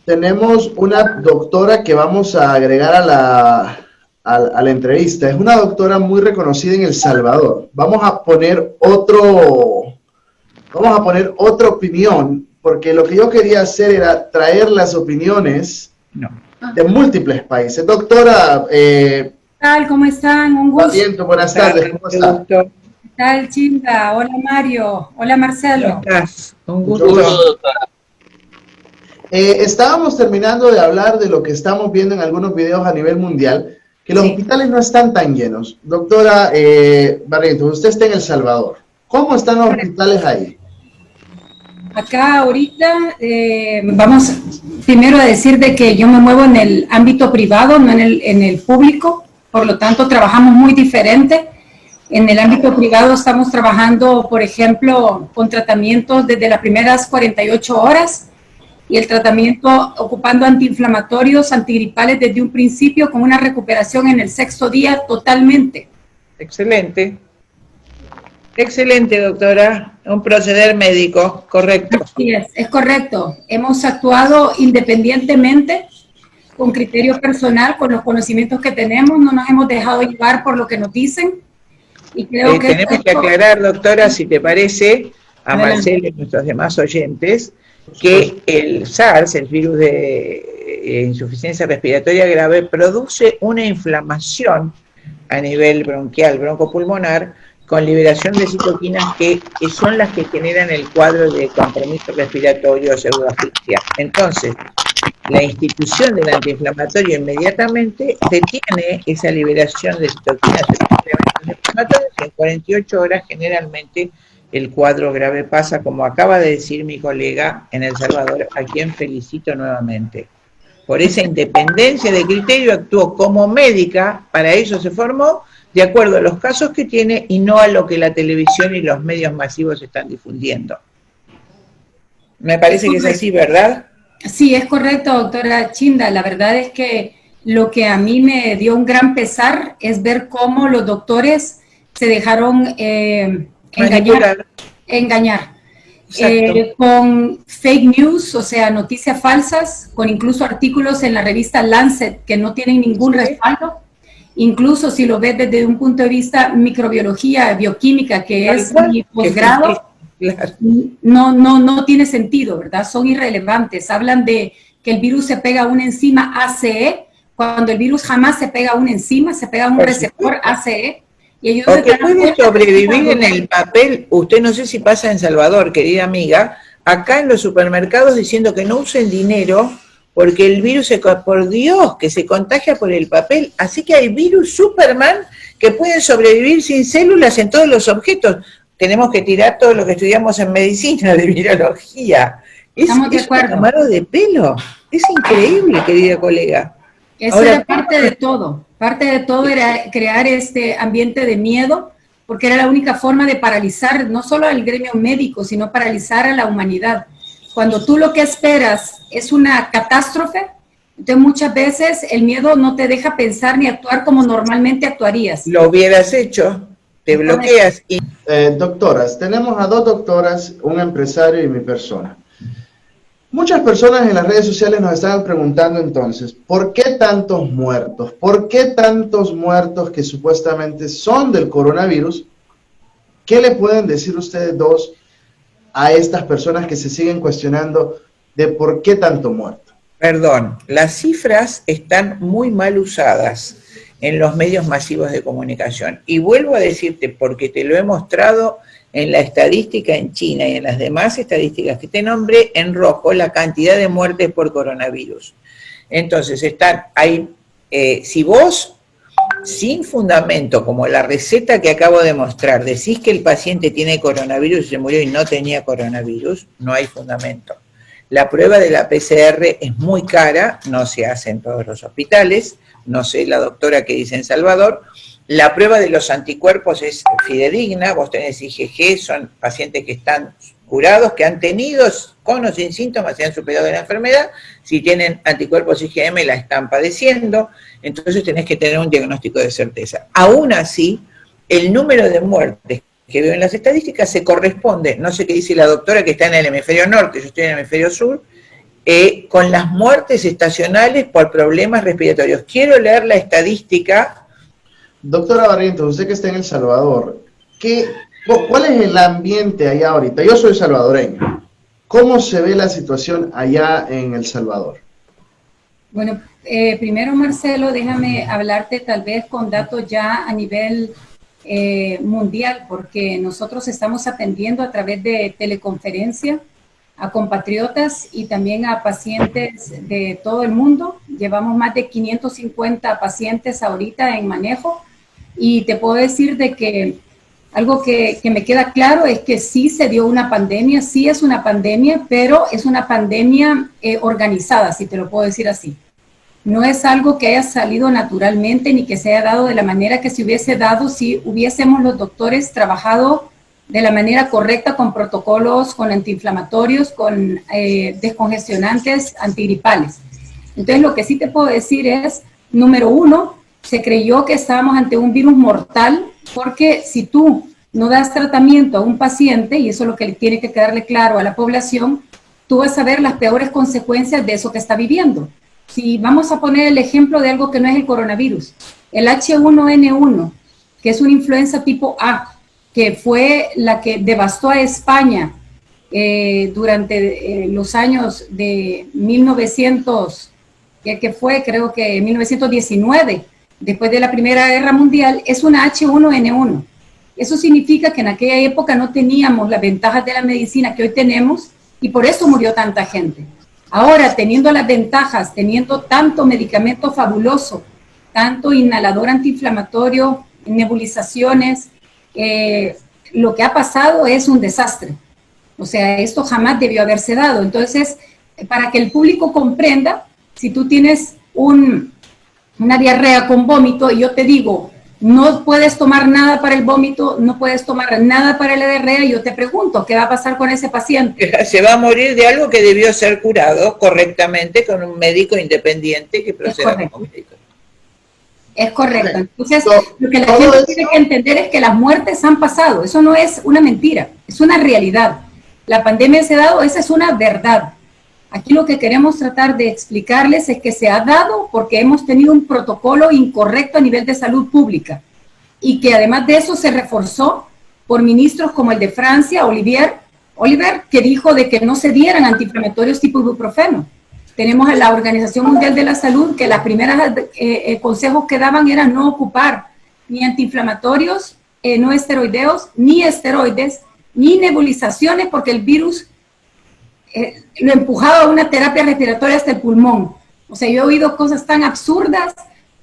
tenemos una doctora que vamos a agregar a la entrevista. Es una doctora muy reconocida en El Salvador. Vamos a poner otra opinión, porque lo que yo quería hacer era traer las opiniones de múltiples países. Doctora, ¿qué tal? ¿Cómo están? Un gusto. Bien, buenas tardes, ¿cómo está? ¿Qué tal, Chinda? Hola, Mario. Hola, Marcelo. ¿Cómo estás? Un Mucho gusto. gusto. Estábamos terminando de hablar de lo que estamos viendo en algunos videos a nivel mundial, que los hospitales no están tan llenos. Doctora Barrientos, usted está en El Salvador. ¿Cómo están los hospitales ahí? Acá ahorita vamos primero a decir de que yo me muevo en el ámbito privado, no en el público, por lo tanto trabajamos muy diferente. En el ámbito privado estamos trabajando, por ejemplo, con tratamientos desde las primeras 48 horas y el tratamiento ocupando antiinflamatorios, antigripales desde un principio con una recuperación en el 6º día totalmente. Excelente. Excelente, doctora. Un proceder médico, correcto. Así es correcto. Hemos actuado independientemente, con criterio personal, con los conocimientos que tenemos, no nos hemos dejado llevar por lo que nos dicen. Y creo que tenemos que aclarar, doctora, si te parece, a Marcelo y nuestros demás oyentes, que el SARS, el virus de insuficiencia respiratoria grave, produce una inflamación a nivel bronquial, broncopulmonar, con liberación de citoquinas que son las que generan el cuadro de compromiso respiratorio o pseudoasfixia. Entonces, la institución del antiinflamatorio inmediatamente detiene esa liberación de citoquinas inflamatorias y en 48 horas generalmente el cuadro grave pasa, como acaba de decir mi colega en El Salvador, a quien felicito nuevamente. Por esa independencia de criterio actuó como médica, para eso se formó, de acuerdo a los casos que tiene y no a lo que la televisión y los medios masivos están difundiendo. Me parece que es así, ¿verdad? Sí, es correcto, doctora Chinda. La verdad es que lo que a mí me dio un gran pesar es ver cómo los doctores se dejaron engañar. Con fake news, o sea, noticias falsas, con incluso artículos en la revista Lancet que no tienen ningún respaldo. Incluso si lo ves desde un punto de vista microbiología, bioquímica, que es mi posgrado, no tiene sentido, ¿verdad? Son irrelevantes. Hablan de que el virus se pega a una enzima ACE, cuando el virus jamás se pega a una enzima, se pega a un receptor ACE. Y ellos porque puede sobrevivir en el papel. Usted no sé si pasa en Salvador, querida amiga, acá en los supermercados diciendo que no usen dinero porque el virus, por Dios, que se contagia por el papel. Así que hay virus Superman que pueden sobrevivir sin células en todos los objetos. Tenemos que tirar todo lo que estudiamos en medicina, de virología. Estamos de acuerdo. Un amarro de pelo. Es increíble, querida colega. Eso era parte de todo. Parte de todo era crear este ambiente de miedo, porque era la única forma de paralizar no solo al gremio médico, sino paralizar a la humanidad. Cuando tú lo que esperas es una catástrofe, entonces muchas veces el miedo no te deja pensar ni actuar como normalmente actuarías. Lo hubieras hecho, te bloqueas. Doctoras, tenemos a dos doctoras, un empresario y mi persona. Muchas personas en las redes sociales nos estaban preguntando entonces, ¿por qué tantos muertos? ¿Por qué tantos muertos que supuestamente son del coronavirus? ¿Qué le pueden decir ustedes dos a estas personas que se siguen cuestionando de por qué tanto muerto? Perdón, las cifras están muy mal usadas en los medios masivos de comunicación. Y vuelvo a decirte, porque te lo he mostrado en la estadística en China y en las demás estadísticas que te nombré, en rojo la cantidad de muertes por coronavirus. Entonces, si vos, sin fundamento, como la receta que acabo de mostrar, decís que el paciente tiene coronavirus y se murió y no tenía coronavirus, no hay fundamento. La prueba de la PCR es muy cara, no se hace en todos los hospitales, no sé la doctora que dice en Salvador. La prueba de los anticuerpos es fidedigna, vos tenés IgG, son pacientes que están curados, que han tenido con o sin síntomas, se han superado la enfermedad, si tienen anticuerpos IgM la están padeciendo, entonces tenés que tener un diagnóstico de certeza. Aún así, el número de muertes que veo en las estadísticas se corresponde, no sé qué dice la doctora que está en el hemisferio norte, yo estoy en el hemisferio sur, con las muertes estacionales por problemas respiratorios. Quiero leer la estadística. Doctora Barrientos, usted que está en El Salvador, ¿cuál es el ambiente allá ahorita? Yo soy salvadoreño. ¿Cómo se ve la situación allá en El Salvador? Bueno, primero, Marcelo, déjame hablarte tal vez con datos ya a nivel mundial, porque nosotros estamos atendiendo a través de teleconferencia a compatriotas y también a pacientes de todo el mundo. Llevamos más de 550 pacientes ahorita en manejo y te puedo decir de que algo que me queda claro es que sí se dio una pandemia, sí es una pandemia, pero es una pandemia organizada, si te lo puedo decir así. No es algo que haya salido naturalmente ni que se haya dado de la manera que se hubiese dado si hubiésemos los doctores trabajado de la manera correcta con protocolos, con antiinflamatorios, con descongestionantes, antigripales. Entonces, lo que sí te puedo decir es, número uno, se creyó que estábamos ante un virus mortal, porque si tú no das tratamiento a un paciente, y eso es lo que tiene que quedarle claro a la población, tú vas a ver las peores consecuencias de eso que está viviendo. Si vamos a poner el ejemplo de algo que no es el coronavirus, el H1N1, que es una influenza tipo A, que fue la que devastó a España durante los años de 1900, que fue creo que 1919, después de la Primera Guerra Mundial, es una H1N1. Eso significa que en aquella época no teníamos las ventajas de la medicina que hoy tenemos y por eso murió tanta gente. Ahora, teniendo las ventajas, teniendo tanto medicamento fabuloso, tanto inhalador antiinflamatorio, nebulizaciones, lo que ha pasado es un desastre. O sea, esto jamás debió haberse dado. Entonces, para que el público comprenda, si tú tienes una diarrea con vómito y yo te digo, no puedes tomar nada para el vómito, no puedes tomar nada para la diarrea, y yo te pregunto, ¿qué va a pasar con ese paciente? Se va a morir de algo que debió ser curado correctamente con un médico independiente que proceda como médico. Es correcto. Entonces, lo que la gente tiene que entender es que las muertes han pasado. Eso no es una mentira, es una realidad. La pandemia se ha dado, esa es una verdad. Aquí lo que queremos tratar de explicarles es que se ha dado porque hemos tenido un protocolo incorrecto a nivel de salud pública y que además de eso se reforzó por ministros como el de Francia, Oliver, que dijo de que no se dieran antiinflamatorios tipo ibuprofeno. Tenemos a la Organización Mundial de la Salud que las primeras consejos que daban eran no ocupar ni antiinflamatorios, no esteroideos, ni esteroides, ni nebulizaciones porque el virus lo empujaba a una terapia respiratoria hasta el pulmón. O sea, yo he oído cosas tan absurdas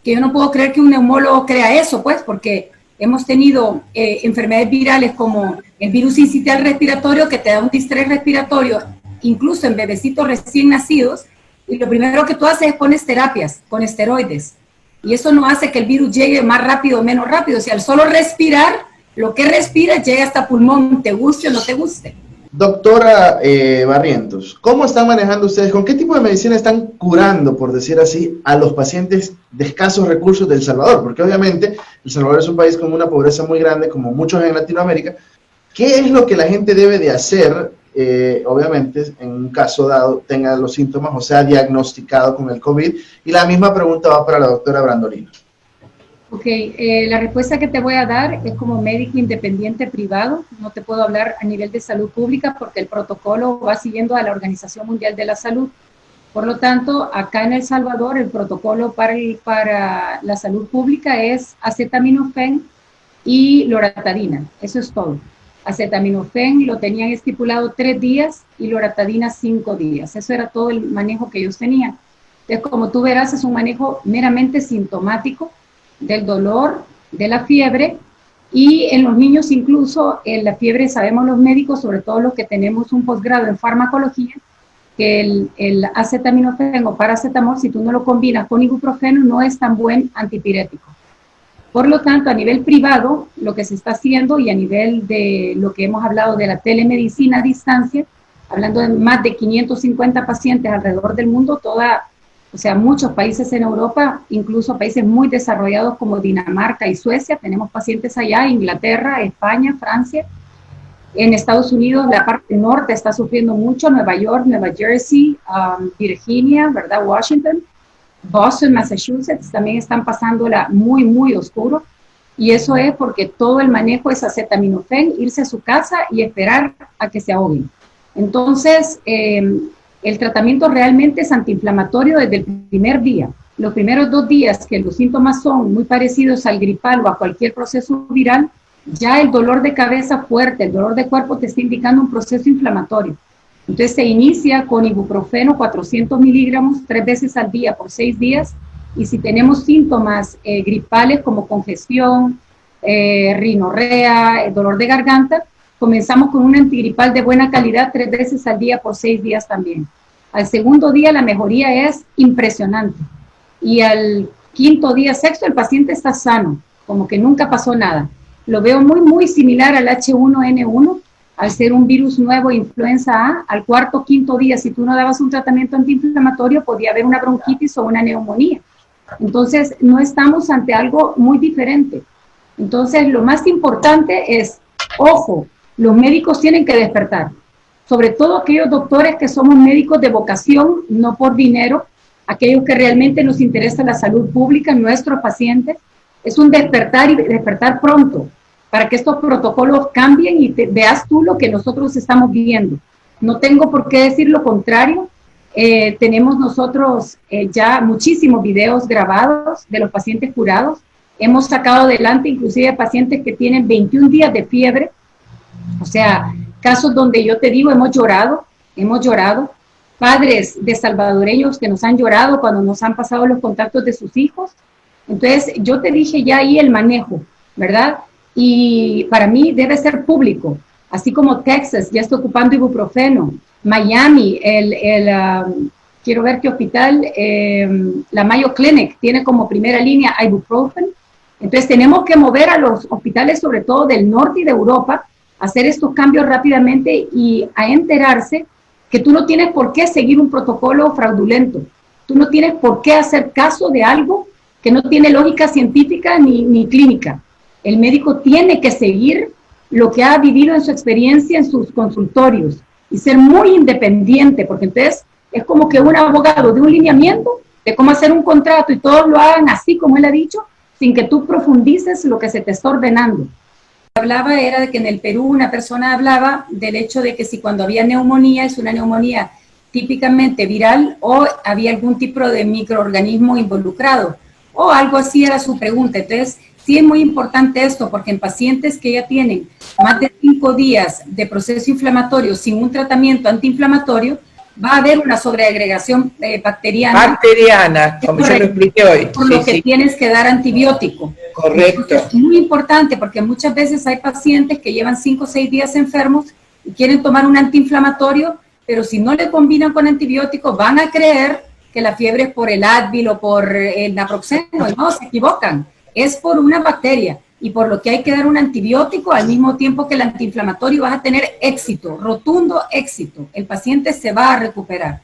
que yo no puedo creer que un neumólogo crea eso, pues, porque hemos tenido enfermedades virales como el virus sincitial respiratorio que te da un distrés respiratorio, incluso en bebecitos recién nacidos, y lo primero que tú haces es pones terapias con esteroides. Y eso no hace que el virus llegue más rápido o menos rápido. O sea, al solo respirar, lo que respira llega hasta pulmón, te guste o no te guste. Doctora Barrientos, ¿cómo están manejando ustedes, con qué tipo de medicina están curando, por decir así, a los pacientes de escasos recursos de El Salvador? Porque obviamente El Salvador es un país con una pobreza muy grande, como muchos en Latinoamérica. ¿Qué es lo que la gente debe de hacer, obviamente, en un caso dado tenga los síntomas o sea diagnosticado con el COVID? Y la misma pregunta va para la doctora Brandolino. Ok, la respuesta que te voy a dar es como médico independiente privado. No te puedo hablar a nivel de salud pública porque el protocolo va siguiendo a la Organización Mundial de la Salud. Por lo tanto, acá en El Salvador, el protocolo para la salud pública es acetaminofén y loratadina. Eso es todo. Acetaminofén lo tenían estipulado 3 días y loratadina 5 días. Eso era todo el manejo que ellos tenían. Entonces, como tú verás, es un manejo meramente sintomático del dolor, de la fiebre, y en los niños incluso en la fiebre sabemos los médicos, sobre todo los que tenemos un posgrado en farmacología, que el acetaminofén o paracetamol, si tú no lo combinas con ibuprofeno, no es tan buen antipirético. Por lo tanto, a nivel privado, lo que se está haciendo y a nivel de lo que hemos hablado de la telemedicina a distancia, hablando de más de 550 pacientes alrededor del mundo, o sea, muchos países en Europa, incluso países muy desarrollados como Dinamarca y Suecia, tenemos pacientes allá, Inglaterra, España, Francia, En Estados Unidos, la parte norte está sufriendo mucho, Nueva York, Nueva Jersey, Virginia, ¿verdad? Washington, Boston, Massachusetts, también están pasándola muy, muy oscuro. Y eso es porque todo el manejo es acetaminofén, irse a su casa y esperar a que se ahoguen. Entonces, el tratamiento realmente es antiinflamatorio desde el primer día. Los primeros 2 días que los síntomas son muy parecidos al gripal o a cualquier proceso viral, ya el dolor de cabeza fuerte, el dolor de cuerpo te está indicando un proceso inflamatorio. Entonces se inicia con ibuprofeno 400 miligramos 3 veces al día por 6 días, y si tenemos síntomas gripales como congestión, rinorrea, dolor de garganta, comenzamos con un antigripal de buena calidad 3 veces al día por 6 días también. Al segundo día la mejoría es impresionante, y al quinto día, sexto, el paciente está sano, como que nunca pasó nada. Lo veo muy, muy similar al H1N1, al ser un virus nuevo, influenza A. Al cuarto, quinto día, si tú no dabas un tratamiento antiinflamatorio, podía haber una bronquitis o una neumonía. Entonces, no estamos ante algo muy diferente. Entonces, lo más importante es, ojo, los médicos tienen que despertar. Sobre todo aquellos doctores que somos médicos de vocación, no por dinero, aquellos que realmente nos interesa la salud pública, nuestros pacientes. Es un despertar, y despertar pronto, para que estos protocolos cambien y veas tú lo que nosotros estamos viendo. No tengo por qué decir lo contrario. Tenemos nosotros ya muchísimos videos grabados de los pacientes curados. Hemos sacado adelante inclusive pacientes que tienen 21 días de fiebre. O sea, casos donde yo te digo, hemos llorado. Padres de salvadoreños que nos han llorado cuando nos han pasado los contactos de sus hijos. Entonces, yo te dije ya ahí el manejo, ¿verdad? Y para mí debe ser público, así como Texas ya está ocupando ibuprofeno, Miami, quiero ver qué hospital, la Mayo Clinic tiene como primera línea ibuprofen. Entonces, tenemos que mover a los hospitales, sobre todo del norte y de Europa, a hacer estos cambios rápidamente y a enterarse que tú no tienes por qué seguir un protocolo fraudulento, tú no tienes por qué hacer caso de algo que no tiene lógica científica ni clínica. El médico tiene que seguir lo que ha vivido en su experiencia en sus consultorios y ser muy independiente, porque entonces es como que un abogado de un lineamiento de cómo hacer un contrato y todos lo hagan así como él ha dicho, sin que tú profundices lo que se te está ordenando. Hablaba era de que en el Perú una persona hablaba del hecho de que si cuando había neumonía es una neumonía típicamente viral o había algún tipo de microorganismo involucrado, o algo así era su pregunta. Entonces, sí es muy importante esto, porque en pacientes que ya tienen más de 5 días de proceso inflamatorio sin un tratamiento antiinflamatorio, va a haber una sobreagregación bacteriana. Bacteriana, como yo lo expliqué hoy. Por lo que tienes que dar antibiótico. Correcto. Es muy importante, porque muchas veces hay pacientes que llevan 5 o 6 días enfermos y quieren tomar un antiinflamatorio, pero si no le combinan con antibióticos, van a creer que la fiebre es por el Advil o por el naproxeno, y no, se equivocan, es por una bacteria, y por lo que hay que dar un antibiótico al mismo tiempo que el antiinflamatorio. Vas a tener éxito, rotundo éxito, el paciente se va a recuperar.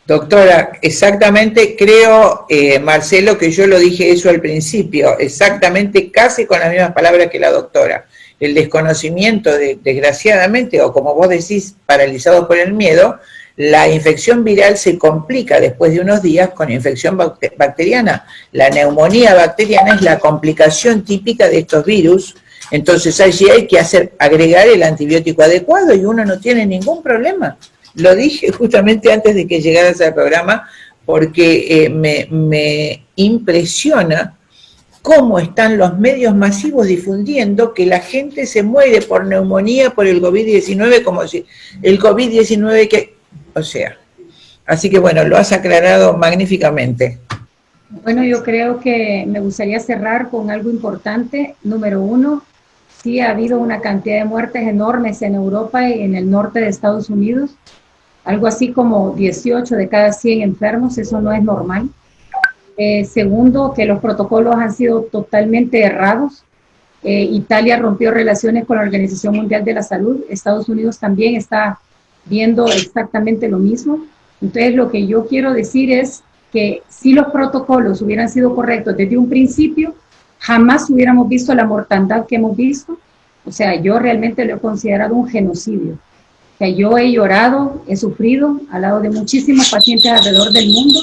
Doctora, exactamente, creo, Marcelo, que yo lo dije eso al principio, exactamente, casi con las mismas palabras que la doctora. El desconocimiento, desgraciadamente, o como vos decís, paralizados por el miedo, la infección viral se complica después de unos días con infección bacteriana. La neumonía bacteriana es la complicación típica de estos virus. Entonces allí hay que agregar el antibiótico adecuado y uno no tiene ningún problema. Lo dije justamente antes de que llegaras al programa, porque me impresiona cómo están los medios masivos difundiendo que la gente se muere por neumonía, por el COVID-19, como si el COVID-19 que... O sea, así que bueno, lo has aclarado magníficamente. Bueno, yo creo que me gustaría cerrar con algo importante. Número 1, sí ha habido una cantidad de muertes enormes en Europa y en el norte de Estados Unidos. Algo así como 18 de cada 100 enfermos, eso no es normal. Segundo, que los protocolos han sido totalmente errados. Italia rompió relaciones con la Organización Mundial de la Salud. Estados Unidos también está viendo exactamente lo mismo. Entonces, lo que yo quiero decir es que si los protocolos hubieran sido correctos desde un principio, jamás hubiéramos visto la mortandad que hemos visto. O sea, yo realmente lo he considerado un genocidio. O sea, yo he llorado, he sufrido al lado de muchísimos pacientes alrededor del mundo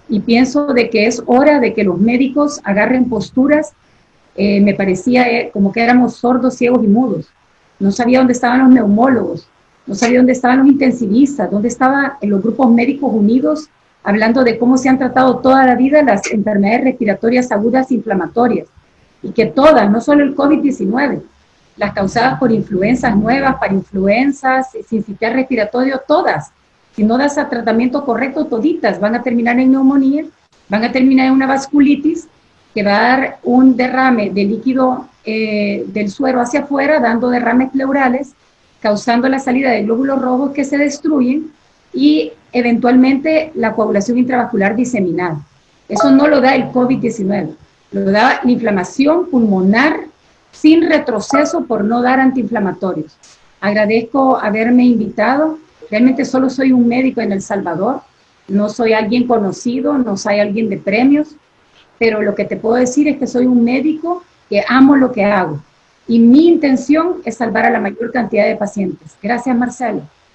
y pienso de que es hora de que los médicos agarren posturas. Me parecía como que éramos sordos, ciegos y mudos. No sabía dónde estaban los neumólogos, no sabía dónde estaban los intensivistas, dónde estaban los grupos médicos unidos hablando de cómo se han tratado toda la vida las enfermedades respiratorias agudas inflamatorias, y que todas, no solo el COVID-19, las causadas por influencias nuevas, para influencias, sincitial respiratorio, todas, si no das a tratamiento correcto, toditas van a terminar en neumonía, van a terminar en una vasculitis, que va a dar un derrame de líquido del suero hacia afuera, dando derrames pleurales, causando la salida de glóbulos rojos que se destruyen y eventualmente la coagulación intravascular diseminada. Eso no lo da el COVID-19, lo da la inflamación pulmonar sin retroceso por no dar antiinflamatorios. Agradezco haberme invitado. Realmente solo soy un médico en El Salvador, no soy alguien conocido, no soy alguien de premios, pero lo que te puedo decir es que soy un médico que amo lo que hago y mi intención es salvar a la mayor cantidad de pacientes. Gracias, Marcelo.